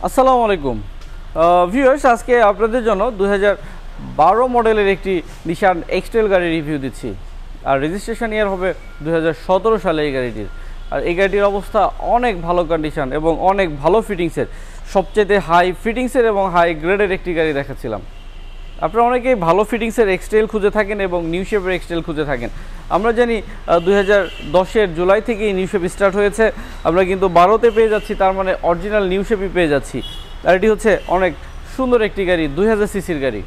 আসসালামু আলাইকুম ভিউয়ার্স, আজকে আপনাদের জন্য 2012 মডেলের একটি নিশান এক্সট্রেল গাড়ি রিভিউ দিচ্ছি। আর রেজিস্ট্রেশন ইয়ার হবে 2017 সালে এই গাড়িটির। আর এই গাড়িটির অবস্থা অনেক ভালো কন্ডিশন এবং অনেক ভালো ফিটিংসের, সবচেয়ে হাই ফিটিংসের এবং হাই গ্রেডের একটি গাড়ি দেখাচ্ছিলাম। আপনারা অনেকেই ভালো ফিটিংসের এক্সট্রেল খুঁজে থাকেন এবং নিউ শেপের এক্সট্রেল খুঁজে থাকেন। আমরা জানি 2010-এর জুলাই থেকেই নিউ শেপ স্টার্ট হয়েছে, আমরা কিন্তু 12তে পেয়ে যাচ্ছি, তার মানে অরিজিনাল নিউ শেপই পেয়ে যাচ্ছি। আর এটি হচ্ছে অনেক সুন্দর একটি গাড়ি, 2000 সিসির গাড়ি।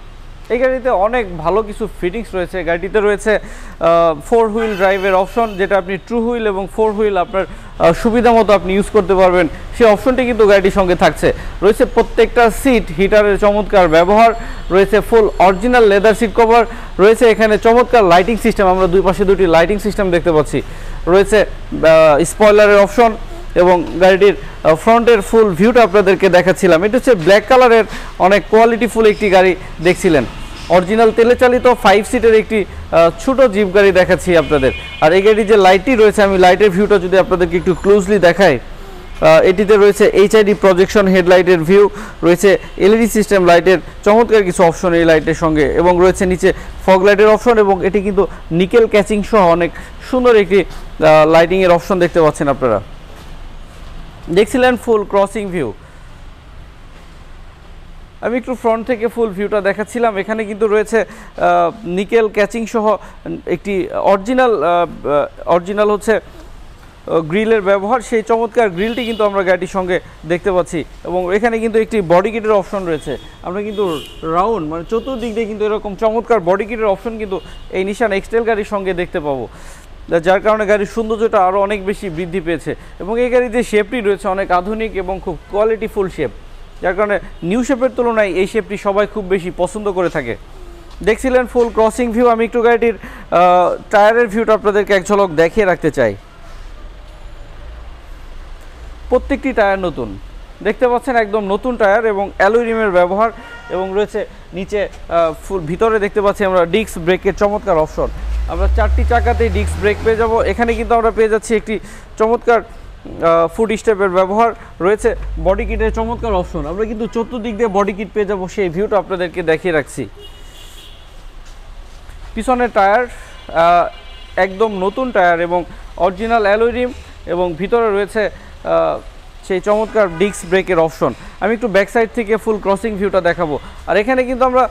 এই গাড়িতে অনেক ভালো কিছু ফিটিংস রয়েছে। গাড়িতে রয়েছে 4 হুইল ড্রাইভের অপশন, যেটা আপনি ট্রু হুইল এবং 4 হুইল আপনার সুবিধা মতো আপনি ইউজ করতে পারবেন, সেই অপশনটি কিন্তু গাড়িটির সঙ্গে থাকছে। রয়েছে প্রত্যেকটা সিট হিটারের চমৎকার ব্যবহার, রয়েছে full original leather seat cover, রয়েছে এখানে চমৎকার লাইটিং সিস্টেম, আমরা দুই পাশে দুটি লাইটিং সিস্টেম দেখতে পাচ্ছি, রয়েছে স্পয়লারের অপশন এবং গাড়িটির ফ্রন্টের ফুল ভিউটা আপনাদেরকে দেখাচ্ছিলাম। এটা হচ্ছে ব্ল্যাক কালারের অনেক কোয়ালিটিফুল একটি গাড়ি দেখছিলেন। অরিজিনাল তেলে চালিত 5 সিটের একটি ছোট জিপ গাড়ি দেখাচ্ছি আপনাদের। আর এই গাড়ির যে লাইটটি রয়েছে, আমি লাইটের ভিউটা যদি আপনাদেরকে একটু ক্লোজলি দেখাই, এটিতে রয়েছে এইচআইডি প্রজেকশন হেডলাইটের ভিউ, রয়েছে এলইডি সিস্টেম লাইটের চমৎকার কিছু অপশন এই লাইটের সঙ্গে, এবং রয়েছে নিচে ফগ লাইটের অপশন, এবং এটি কিন্তু নিকেল ক্যাচিং সহ অনেক সুন্দর একটি লাইটিংয়ের অপশন দেখতে পাচ্ছেন আপনারা। দেখছিলেন ফুল ক্রসিং ভিউ। আমি একটু ফ্রন্ট থেকে ফুল ভিউটা দেখাচ্ছিলাম। এখানে কিন্তু রয়েছে নিকেল ক্যাচিং সহ একটি অরিজিনাল হচ্ছে গ্রিলের ব্যবহার, সেই চমৎকার গ্রিলটি কিন্তু আমরা গাড়িটির সঙ্গে দেখতে পাচ্ছি। এবং এখানে কিন্তু একটি বডি কিটের অপশন রয়েছে। আমরা কিন্তু রাউন্ড মানে চতুর্দিক দিয়ে কিন্তু এরকম চমৎকার বডি কিটের অপশন কিন্তু এই নিশান এক্সট্রেল গাড়ির সঙ্গে দেখতে পাবো, যার কারণে গাড়ির সৌন্দর্যটা আরও অনেক বেশি বৃদ্ধি পেয়েছে। এবং এই গাড়ির যে শেপটি রয়েছে অনেক আধুনিক এবং খুব কোয়ালিটিফুল শেপ, যার কারণে নিউ শেপের তুলনায় এই শেপটি সবাই খুব বেশি পছন্দ করে থাকে। দেখছিলেন ফুল ক্রসিং ভিউ। আমি একটু গাড়িটির টায়ারের ভিউটা আপনাদেরকে এক ঝলক দেখিয়ে রাখতে চাই। প্রত্যেকটি টায়ার নতুন দেখতে পাচ্ছেন, একদম নতুন টায়ার এবং অ্যালয় রিমের ব্যবহার, এবং রয়েছে নিচে ফুল ভিতরে দেখতে পাচ্ছি আমরা ডিস্ক ব্রেকের চমৎকার অপশন। আমরা 4টি চাকাতেই ডিস্ক ব্রেক পেয়ে যাব। এখানে কিন্তু আমরা পেয়ে যাচ্ছি একটি চমৎকার ফুট স্টেপের ব্যবহার, রয়েছে বডি কিটের চমৎকার অপশন। আমরা কিন্তু চতুর্দিক দিয়ে বডি কিট পেয়ে যাব, সেই ভিউটা আপনাদেরকে দেখিয়ে রাখছি। পিছনের টায়ার একদম নতুন টায়ার এবং অরিজিনাল অ্যালয় রিম, এবং ভিতরে রয়েছে সেই চমৎকার ডিস্ক ব্রেকের অপশন। আমি একটু ব্যাক সাইড থেকে ফুল ক্রসিং ভিউটা দেখাবো। আর এখানে কিন্তু আমরা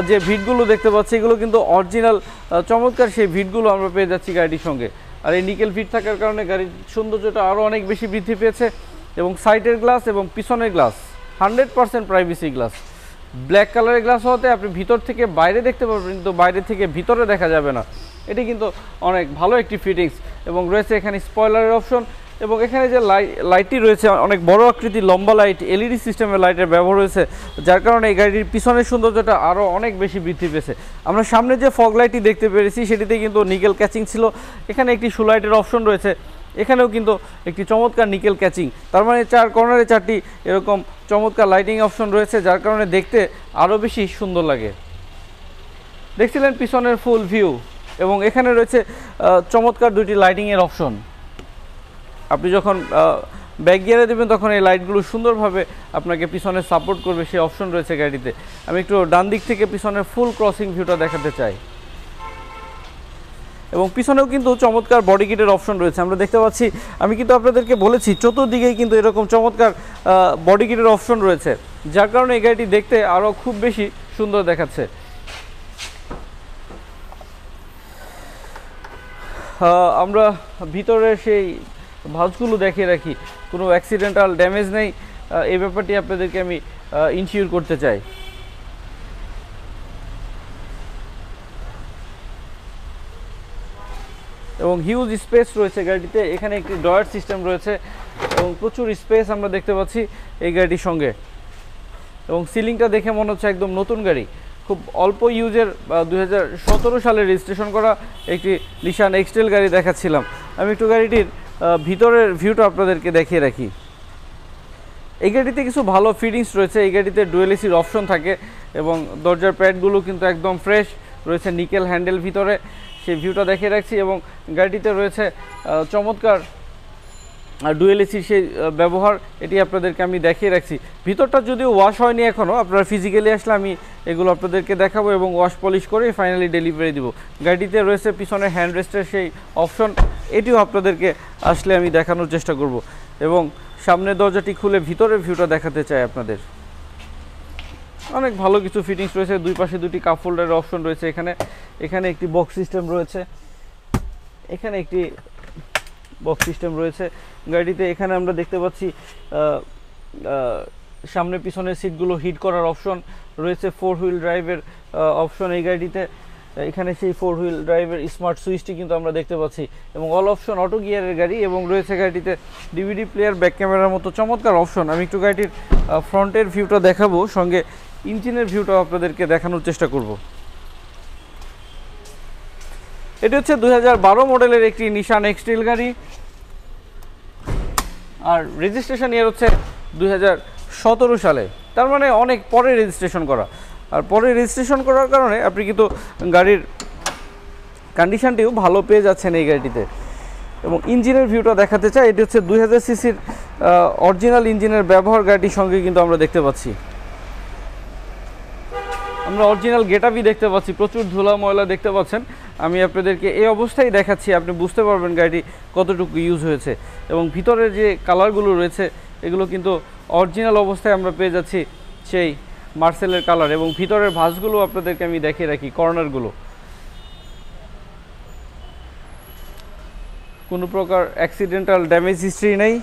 যে ভিটগুলো দেখতে পাচ্ছি, এগুলো কিন্তু অরিজিনাল চমৎকার সেই ভিটগুলো আমরা পেয়ে যাচ্ছি গাড়িটির সঙ্গে। আর এই নিকেল ভিট থাকার কারণে গাড়ির সৌন্দর্যটা আরও অনেক বেশি বৃদ্ধি পেয়েছে। এবং সাইডের গ্লাস এবং পিছনের গ্লাস 100% প্রাইভেসি গ্লাস, ব্ল্যাক কালারের গ্লাস হওয়াতে আপনি ভিতর থেকে বাইরে দেখতে পারবেন, কিন্তু বাইরে থেকে ভিতরে দেখা যাবে না। এটি কিন্তু অনেক ভালো একটি ফিটিংস। এবং রয়েছে এখানে স্পয়লারের অপশন, এবং এখানে যে লাইটটি রয়েছে অনেক বড় আকৃতির লম্বা লাইট, এলইডি সিস্টেমের লাইটের ব্যবহার রয়েছে, যার কারণে এই গাড়ির পিছনের সৌন্দর্যটা আরও অনেক বেশি বৃদ্ধি পেয়েছে। আমরা সামনে যে ফগ লাইটটি দেখতে পেরেছি সেটিতে কিন্তু নিকেল ক্যাচিং ছিল। এখানে একটি শু লাইটের অপশন রয়েছে, এখানেও কিন্তু একটি চমৎকার নিকেল ক্যাচিং, তার মানে 4 কর্নারে 4টি এরকম চমৎকার লাইটিং অপশন রয়েছে, যার কারণে দেখতে আরও বেশি সুন্দর লাগে। দেখছিলেন পিছনের ফুল ভিউ, এবং এখানে রয়েছে চমৎকার দুটি লাইটিংয়ের অপশন। আপনি যখন ব্যাক গিয়ারে দেবেন তখন এই লাইটগুলো সুন্দরভাবে আপনাকে পিছনে সাপোর্ট করবে, সেই অপশন রয়েছে গাড়িতে। আমি একটু ডান দিক থেকে পিছনের ফুল ক্রসিং ভিউটা দেখাতে চাই। এবং পিছনেও কিন্তু চমৎকার বডি কিটের অপশন রয়েছে, আমরা দেখতে পাচ্ছি। আমি কিন্তু আপনাদেরকে বলেছি চতুর্দিকেই কিন্তু এরকম চমৎকার বডি কিটের অপশন রয়েছে, যার কারণে এই গাড়িটি দেখতে আরও খুব বেশি সুন্দর দেখাচ্ছে। আমরা ভিতরে সেই ভাঁজগুলো দেখিয়ে রাখি, কোনো অ্যাক্সিডেন্টাল ড্যামেজ নেই, এই ব্যাপারটি আপনাদেরকে আমি ইনশিওর করতে চাই। এবং হিউজ স্পেস রয়েছে গাড়িটিতে। এখানে একটি ডয়ার সিস্টেম রয়েছে এবং প্রচুর স্পেস আমরা দেখতে পাচ্ছি এই গাড়িটির সঙ্গে। এবং সিলিংটা দেখে মনে হচ্ছে একদম নতুন গাড়ি, খুব অল্প ইউজের 2017 সালে রেজিস্ট্রেশন করা একটি নিশান এক্সট্রেল গাড়ি দেখাচ্ছিলাম। আমি একটু গাড়িটির ভিতরের ভিউটা আপনাদেরকে দেখিয়ে রাখি। এই গাড়িতে কিছু ভালো ফিটিংস রয়েছে। এই গাড়িতে ডুয়েল এসির অপশন থাকে, এবং দরজার প্যাডগুলো কিন্তু একদম ফ্রেশ রয়েছে, নিকেল হ্যান্ডেল ভিতরে, সেই ভিউটা দেখিয়ে রাখছি। এবং গাড়িটিতে রয়েছে চমৎকার আর ডুয়েল এসির সেই ব্যবহার এটি আপনাদেরকে আমি দেখিয়ে রাখছি। ভিতরটা যদিও ওয়াশ হয়নি এখনও, আপনারা ফিজিক্যালি আসলে আমি এগুলো আপনাদেরকে দেখাবো এবং ওয়াশ পলিশ করে ফাইনালি ডেলিভারি দিব। গাড়িতে রয়েছে পিছনে হ্যান্ড রেস্টের সেই অপশন, এটিও আপনাদেরকে আসলে আমি দেখানোর চেষ্টা করব এবং সামনের দরজাটি খুলে ভিতরের ভিউটা দেখাতে চাই আপনাদের। অনেক ভালো কিছু ফিটিংস রয়েছে, দুই পাশে দুটি কাপ হোল্ডারের অপশন রয়েছে। এখানে একটি বক্স সিস্টেম রয়েছে, এখানে একটি বক্স সিস্টেম রয়েছে গাড়িতে। এখানে আমরা দেখতে পাচ্ছি সামনে পিছনের সিটগুলো হিট করার অপশন রয়েছে, 4 হুইল ড্রাইভের অপশন এই গাড়িতে। এখানে সেই 4 হুইল ড্রাইভের স্মার্ট সুইচটি কিন্তু আমরা দেখতে পাচ্ছি এবং অল অপশন অটো গিয়ারের গাড়ি এবং রয়েছে গাড়িতে ডিভিডি প্লেয়ার, ব্যাক ক্যামেরার মতো চমৎকার অপশন। আমি একটু গাড়িটির ফ্রন্টের ভিউটা দেখাবো, সঙ্গে ইঞ্জিনের ভিউটাও আপনাদেরকে দেখানোর চেষ্টা করব। এটি হচ্ছে 2012 মডেলের একটি নিশান এক্সট্রেল গাড়ি, আর রেজিস্ট্রেশন ইয়ার হচ্ছে 2017 সালে, তার মানে অনেক পরে রেজিস্ট্রেশন করা। আর পরে রেজিস্ট্রেশন করার কারণে আপনি কিন্তু গাড়ির কন্ডিশনটিও ভালো পেয়ে যাচ্ছেন এই গাড়িটিতে। এবং ইঞ্জিনের ভিউটা দেখাতে চাই, এটি হচ্ছে 2000 সিসির অরিজিনাল ইঞ্জিনের ব্যবহার গাড়িটির সঙ্গে কিন্তু আমরা দেখতে পাচ্ছি। আমরা অরিজিনাল গেটআপই দেখতে পাচ্ছি, প্রচুর ধুলা ময়লা দেখতে পাচ্ছেন। আমি আপনাদেরকে এই অবস্থায় দেখাচ্ছি, আপনি বুঝতে পারবেন গাড়িটি কতটুকু ইউজ হয়েছে। এবং ভিতরে যে কালারগুলো রয়েছে এগুলো কিন্তু অরিজিনাল অবস্থায় আমরা পেয়ে যাচ্ছি সেই মার্সেলের কালার। এবং ভিতরের ভাঁজগুলো আপনাদেরকে আমি দেখিয়ে রাখি, কর্নারগুলো কোনো প্রকার অ্যাক্সিডেন্টাল ড্যামেজ হিস্ট্রি নেই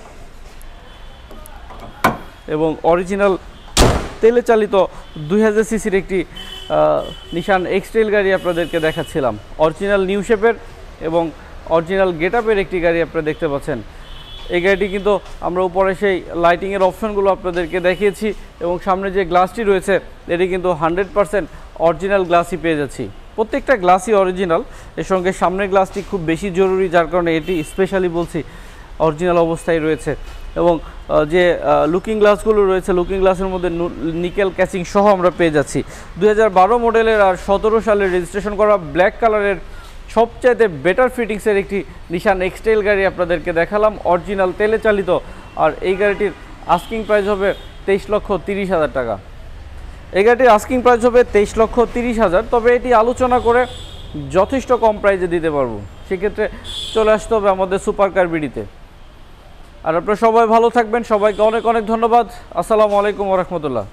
এবং অরিজিনাল তেলে চালিত 2000 সিসির একটি নিশান এক্সট্রেল গাড়ি আপনাদেরকে দেখাচ্ছিলাম। অরিজিনাল নিউ শেপের এবং অরিজিনাল গেটআপের একটি গাড়ি আপনারা দেখতে পাচ্ছেন। এই গাড়িটি কিন্তু আমরা উপরে সেই লাইটিংয়ের অপশনগুলো আপনাদেরকে দেখিয়েছি এবং সামনে যে গ্লাসটি রয়েছে এটি কিন্তু 100% অরিজিনাল গ্লাসই পেয়ে যাচ্ছি। প্রত্যেকটা গ্লাসই অরিজিনাল, এর সঙ্গে সামনের গ্লাসটি খুব বেশি জরুরি, যার কারণে এটি স্পেশালি বলছি অরিজিনাল অবস্থায় রয়েছে। এবং যে লুকিং গ্লাসগুলো রয়েছে, লুকিং গ্লাসের মধ্যে নিকেল ক্যাচিং সহ আমরা পেয়ে যাচ্ছি। 2012 মডেলের আর 17 সালের রেজিস্ট্রেশন করা ব্ল্যাক কালারের সবচাইতে বেটার ফিটিংসের একটি নিশান এক্সট্রেল গাড়ি আপনাদেরকে দেখালাম, অরিজিনাল তেলে চালিত। আর এই গাড়িটির আস্কিং প্রাইস হবে 23,30,000 টাকা। এই গাড়িটির আস্কিং প্রাইস হবে 23,30,000, তবে এটি আলোচনা করে যথেষ্ট কম প্রাইসে দিতে পারবো। সেক্ষেত্রে চলে আসতে হবে আমাদের সুপার কার বিডিতে। আর আপনারা সবাই ভালো থাকবেন, সবাইকে অনেক অনেক ধন্যবাদ। আসসালামু আলাইকুম ওয়া রাহমাতুল্লাহ।